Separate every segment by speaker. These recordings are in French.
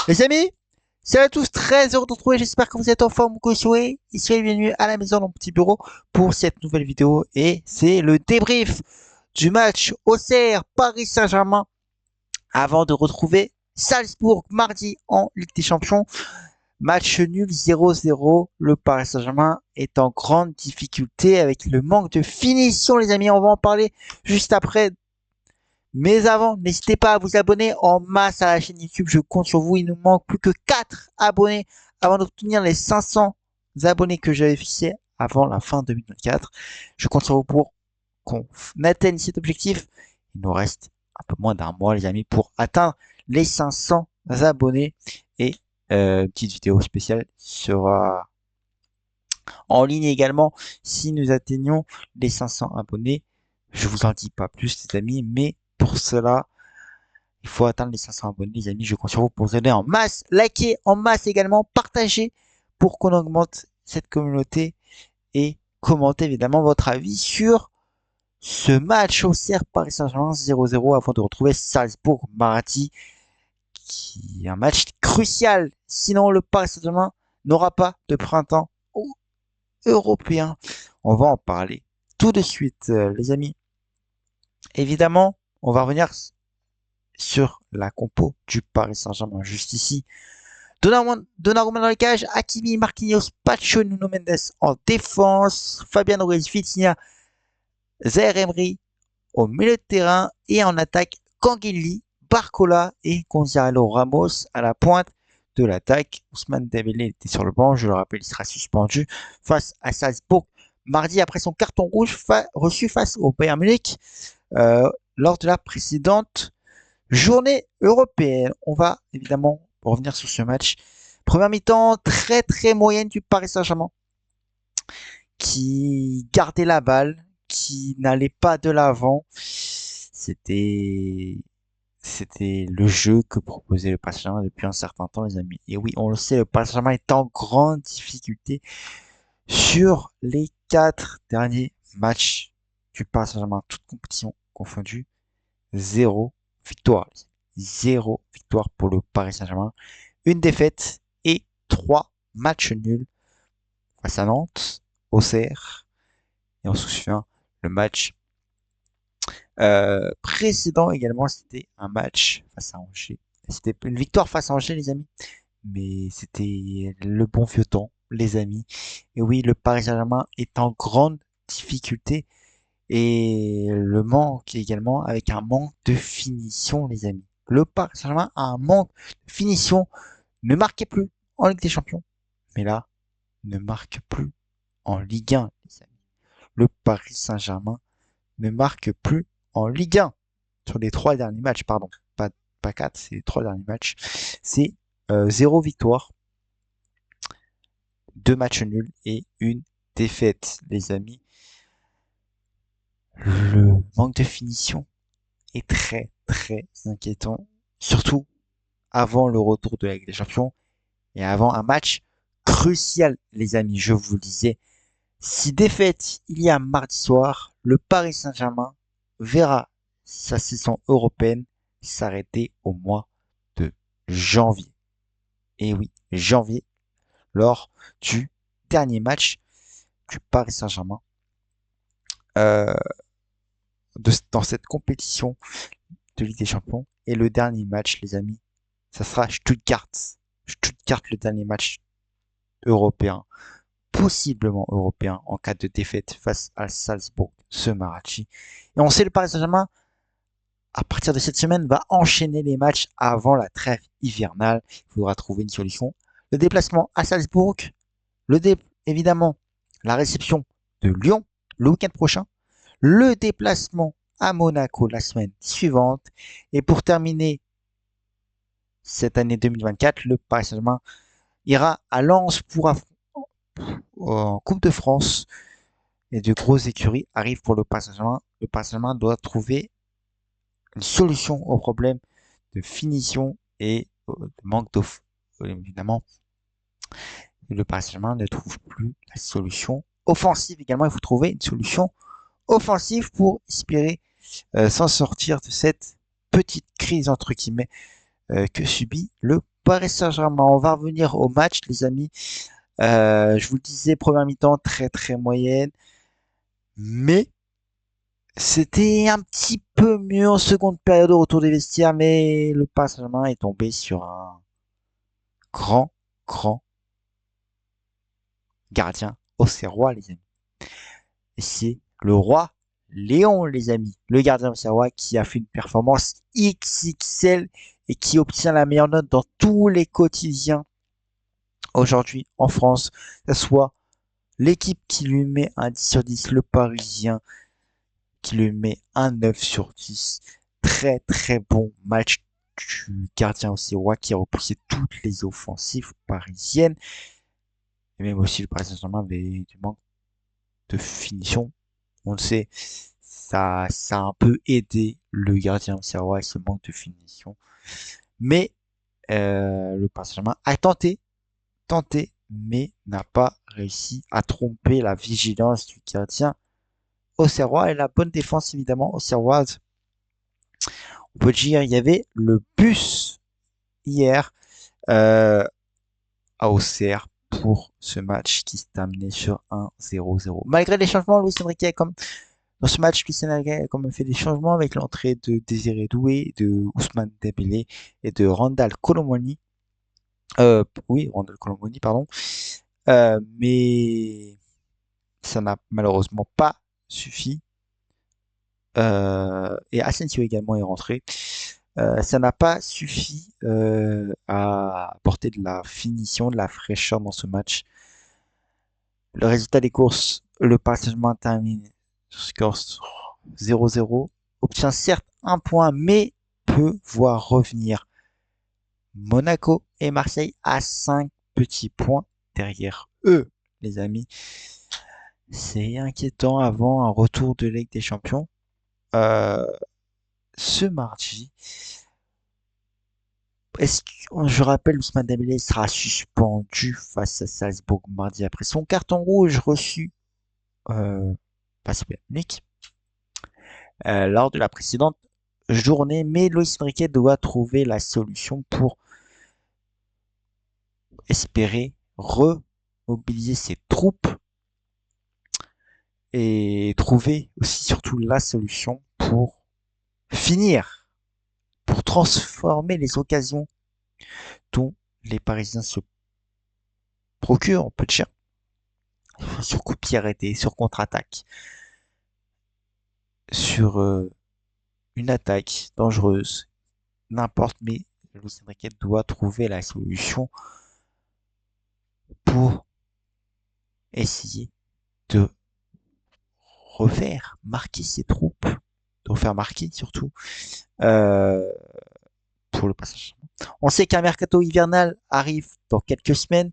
Speaker 1: Les amis, salut à tous, très heureux de vous retrouver, j'espère que vous êtes en forme, que vous soyez ici et bienvenue à la maison dans mon petit bureau pour cette nouvelle vidéo et c'est le débrief du match Auxerre Paris Saint-Germain avant de retrouver Salzbourg mardi en Ligue des Champions. Match nul 0-0, le Paris Saint-Germain est en grande difficulté avec le manque de finition les amis, on va en parler juste après. Mais avant, n'hésitez pas à vous abonner en masse à la chaîne YouTube. Je compte sur vous. Il nous manque plus que 4 abonnés avant d'obtenir les 500 abonnés que j'avais fixés avant la fin 2024. Je compte sur vous pour qu'on atteigne cet objectif. Il nous reste un peu moins d'un mois, les amis, pour atteindre les 500 abonnés. Et une petite vidéo spéciale sera en ligne également si nous atteignons les 500 abonnés. Je vous en dis pas plus, les amis, mais pour cela, il faut atteindre les 500 abonnés, les amis. Je compte sur vous pour vous aider en masse. Likez en masse également. Partagez pour qu'on augmente cette communauté. Et commentez évidemment votre avis sur ce match au CR Paris Saint-Germain 0-0 avant de retrouver Salzbourg mardi, qui est un match crucial. Sinon, le Paris Saint-Germain n'aura pas de printemps européen. On va en parler tout de suite, les amis. Évidemment, on va revenir sur la compo du Paris Saint-Germain juste ici. Donnarumma dans les cages, Hakimi, Marquinhos, Pacho, Nuno Mendes en défense, Fabian Ruiz, Vitinha, Zaire Emery au milieu de terrain et en attaque, Canguilhi, Barcola et Gonzalo Ramos à la pointe de l'attaque. Ousmane Dembélé était sur le banc, je le rappelle, il sera suspendu face à Salzbourg mardi après son carton rouge reçu face au Bayern Munich lors de la précédente journée européenne. On va évidemment revenir sur ce match. Première mi-temps très très moyenne du Paris Saint-Germain qui gardait la balle, qui n'allait pas de l'avant. C'était le jeu que proposait le Paris Saint-Germain depuis un certain temps, les amis. Et oui, on le sait, le Paris Saint-Germain est en grande difficulté sur les 4 derniers matchs du Paris Saint-Germain, toute compétition confondue. Zéro victoire. Zéro victoire pour le Paris Saint-Germain. Une défaite et 3 matchs nuls face à Nantes, Auxerre. Et on se souvient, le match précédent également, c'était un match face à Angers. C'était une victoire face à Angers, les amis. Mais c'était le bon vieux temps, les amis. Et oui, le Paris Saint-Germain est en grande difficulté. Et le manque également avec un manque de finition, les amis. Le Paris Saint-Germain a un manque de finition. Ne marquait plus en Ligue des Champions. Mais là, ne marque plus en Ligue 1, les amis. Le Paris Saint-Germain ne marque plus en Ligue 1 sur les 3 derniers matchs, pardon. Pas 4, c'est les 3 derniers matchs. C'est 0 victoire, 2 matchs nuls et une défaite, les amis. Le manque de finition est très très inquiétant, surtout avant le retour de la Ligue des Champions et avant un match crucial, les amis. Je vous le disais, si défaite il y a mardi soir, le Paris Saint-Germain verra sa saison européenne s'arrêter au mois de janvier. Et oui, janvier, lors du dernier match du Paris Saint-Germain euh, dans cette compétition de Ligue des Champions. Et le dernier match, les amis, ça sera Stuttgart. Stuttgart, le dernier match européen, possiblement européen, en cas de défaite face à Salzbourg ce mardi. Et on sait le Paris Saint-Germain, à partir de cette semaine, va enchaîner les matchs avant la trêve hivernale. Il faudra trouver une solution. Le déplacement à Salzbourg, évidemment, la réception de Lyon le week-end prochain, le déplacement à Monaco la semaine suivante, et pour terminer cette année 2024, le Paris Saint-Germain ira à Lens pour en Coupe de France et de grosses écuries arrivent pour le Paris Saint-Germain. Le Paris Saint-Germain doit trouver une solution au problème de finition et de manque d'offre. Évidemment, le Paris Saint-Germain ne trouve plus la solution offensive. Également, il faut trouver une solution offensive pour espérer s'en sortir de cette petite crise entre guillemets que subit le Paris Saint-Germain. On va revenir au match, les amis. Je vous le disais, première mi-temps très très moyenne, mais c'était un petit peu mieux en seconde période au retour des vestiaires, mais le Paris Saint-Germain est tombé sur un grand, grand gardien auxerrois, les amis. Et c'est le roi Léon, les amis, le gardien auxerrois qui a fait une performance XXL et qui obtient la meilleure note dans tous les quotidiens aujourd'hui en France, que ce soit l'équipe qui lui met un 10 sur 10, le Parisien qui lui met un 9 sur 10. Très très bon match du gardien auxerrois qui a repoussé toutes les offensives parisiennes. Et même aussi le Paris Saint-Germain avait du manque de finition. On le sait, ça a un peu aidé le gardien auxerrois et ce manque de finition. Mais le Paris Saint-Germain a tenté, mais n'a pas réussi à tromper la vigilance du gardien auxerrois et la bonne défense évidemment auxerroise. On peut dire il y avait le bus hier à Auxerre pour ce match qui s'est terminé sur 1-0-0. Malgré les changements, Luis Enrique a comme dans ce match, Luis Enrique a quand même fait des changements avec l'entrée de Désiré Doué, de Ousmane Dembélé et de Randal Colomoni. Oui, Randal Colomoni, pardon. Mais ça n'a malheureusement pas suffi. Et Asensio également est rentré. Ça n'a pas suffi à apporter de la finition, de la fraîcheur dans ce match. Le résultat des courses, le Paris Saint-Germain termine sur score 0-0, obtient certes un point, mais peut voir revenir Monaco et Marseille à 5 petits points derrière eux, les amis. C'est inquiétant avant un retour de Ligue des Champions. Euh, Ce mardi, je rappelle, Ousmane Dembélé sera suspendu face à Salzbourg mardi après son carton rouge reçu face au Bayern Munich lors de la précédente journée. Mais Luis Enrique doit trouver la solution pour espérer remobiliser ses troupes et trouver aussi surtout la solution pour finir, pour transformer les occasions dont les Parisiens se procurent, on peut dire, sur coup de pied arrêté, sur contre-attaque, sur une attaque dangereuse, n'importe, mais Luis Enrique doit trouver la solution pour essayer de refaire marquer ses troupes, de refaire marquer surtout euh, pour le passage. On sait qu'un mercato hivernal arrive dans quelques semaines.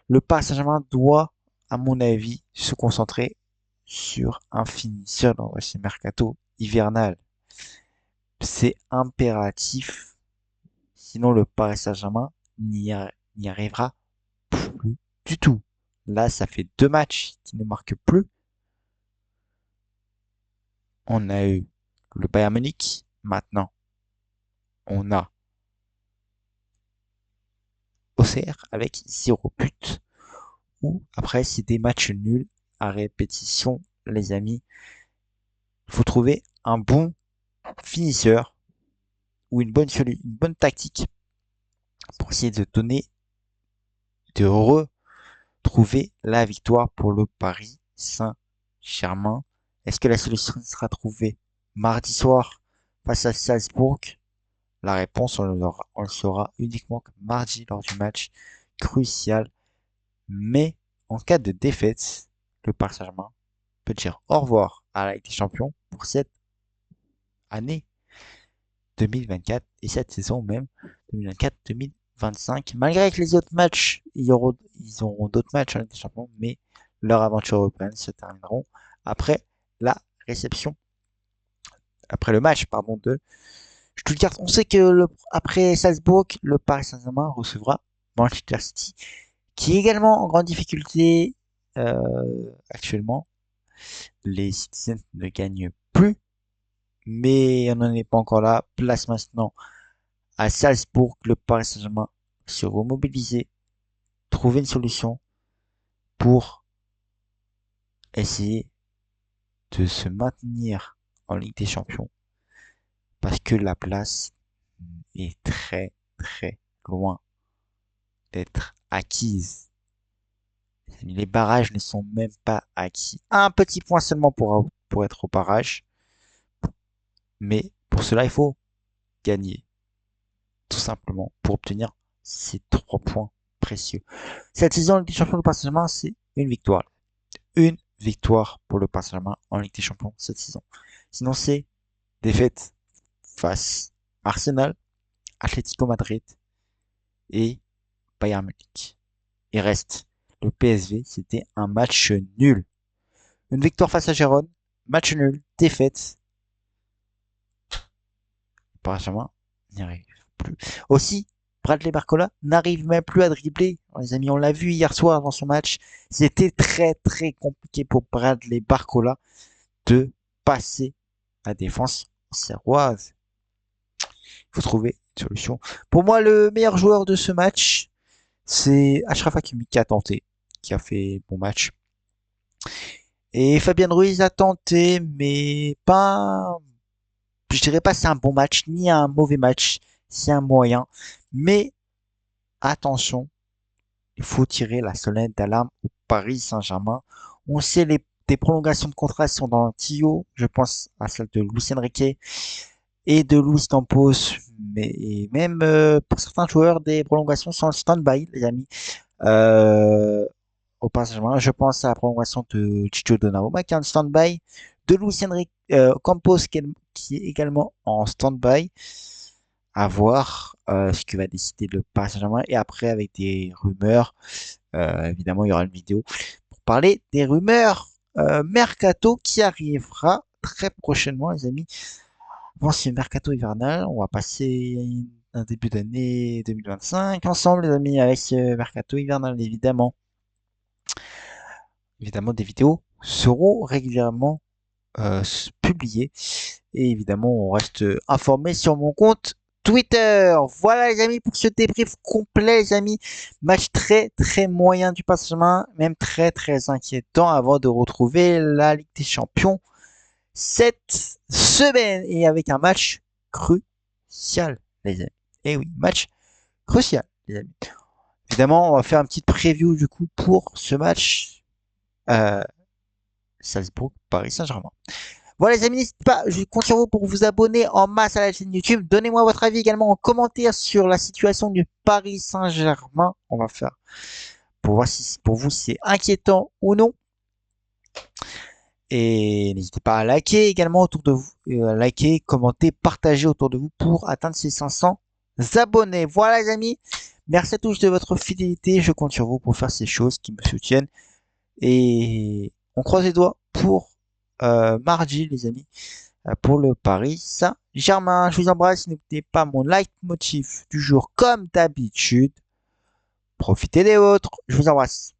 Speaker 1: Le Paris Saint-Germain doit, à mon avis, se concentrer sur un finisseur dans ce mercato hivernal. C'est impératif, sinon le Paris Saint-Germain n'y arrivera plus du tout. Là, ça fait 2 matchs qui ne marquent plus. On a eu le Bayern Munich, maintenant on a Auxerre avec 0 but. Ou après, c'est des matchs nuls à répétition, les amis. Il faut trouver un bon finisseur ou une bonne tactique pour essayer de retrouver la victoire pour le Paris Saint-Germain. Est-ce que la solution sera trouvée mardi soir face à Salzbourg? La réponse, on le saura uniquement mardi lors du match crucial. Mais en cas de défaite, le Paris Saint-Germain peut dire au revoir à la Ligue des Champions pour cette année 2024 et cette saison même 2024-2025. Malgré que les autres matchs, ils auront d'autres matchs en Ligue des Champions, mais leur aventure européenne se termineront après la réception, après le match, pardon, de Stuttgart. On sait que après Salzbourg, le Paris Saint-Germain recevra Manchester City, qui est également en grande difficulté actuellement. Les Citizens ne gagnent plus, mais on n'en est pas encore là. Place maintenant à Salzbourg, le Paris Saint-Germain se remobiliser, trouver une solution pour essayer de se maintenir en Ligue des Champions parce que la place est très très loin d'être acquise. Les barrages ne sont même pas acquis. Un petit point seulement pour être au barrage, mais pour cela il faut gagner, tout simplement, pour obtenir ces 3 points précieux. Cette saison en Ligue des Champions, le Paris Saint-Germain, c'est une victoire. Une victoire pour le Paris Saint-Germain en Ligue des Champions cette saison. Sinon, c'est défaite face à Arsenal, Atlético Madrid et Bayern Munich. Il reste le PSV, c'était un match nul. Une victoire face à Gérone, match nul, défaite. Le Paris Saint-Germain n'y arrive plus. Aussi, Bradley Barcola n'arrive même plus à dribbler. Les amis, on l'a vu hier soir dans son match. C'était très très compliqué pour Bradley Barcola de passer la défense serroise. Il faut trouver une solution. Pour moi, le meilleur joueur de ce match, c'est Achraf Hakimi qui a tenté, qui a fait bon match. Et Fabien Ruiz a tenté, mais pas, je dirais pas c'est un bon match, ni un mauvais match, c'est un moyen. Mais attention, il faut tirer la sonnette d'alarme au Paris Saint-Germain. On sait des prolongations de contrat sont dans le tuyau. Je pense à celle de Luis Enrique et de Luis Campos, mais même pour certains joueurs, des prolongations sont en stand-by, les amis. Au Paris Saint-Germain, je pense à la prolongation de Chicho Donnarumma qui est en stand-by, de Luis Enrique Campos qui est également en stand-by. À voir ce que va décider le Paris Saint-Germain. Et après, avec des rumeurs, évidemment, il y aura une vidéo pour parler des rumeurs mercato qui arrivera très prochainement, les amis. Bon, c'est mercato hivernal. On va passer un début d'année 2025 ensemble, les amis, avec ce mercato hivernal, évidemment. Évidemment, des vidéos seront régulièrement publiées. Et évidemment, on reste informé sur mon compte Twitter. Voilà, les amis, pour ce débrief complet, les amis. Match très, très moyen du Paris Saint-Germain, même très, très inquiétant avant de retrouver la Ligue des Champions cette semaine et avec un match crucial, les amis. Et oui, match crucial, les amis. Évidemment, on va faire une petite preview du coup pour ce match Salzbourg-Paris Saint-Germain. Voilà, les amis, n'hésitez pas, je compte sur vous pour vous abonner en masse à la chaîne YouTube. Donnez-moi votre avis également en commentaire sur la situation du Paris Saint-Germain. On va faire pour voir si pour vous c'est inquiétant ou non. Et n'hésitez pas à liker également autour de vous, liker, commenter, partager autour de vous pour atteindre ces 500 abonnés. Voilà, les amis, merci à tous de votre fidélité. Je compte sur vous pour faire ces choses qui me soutiennent. Et on croise les doigts pour mardi, les amis, pour le Paris Saint-Germain. Je vous embrasse. N'oubliez pas mon leitmotiv du jour comme d'habitude. Profitez des vôtres. Je vous embrasse.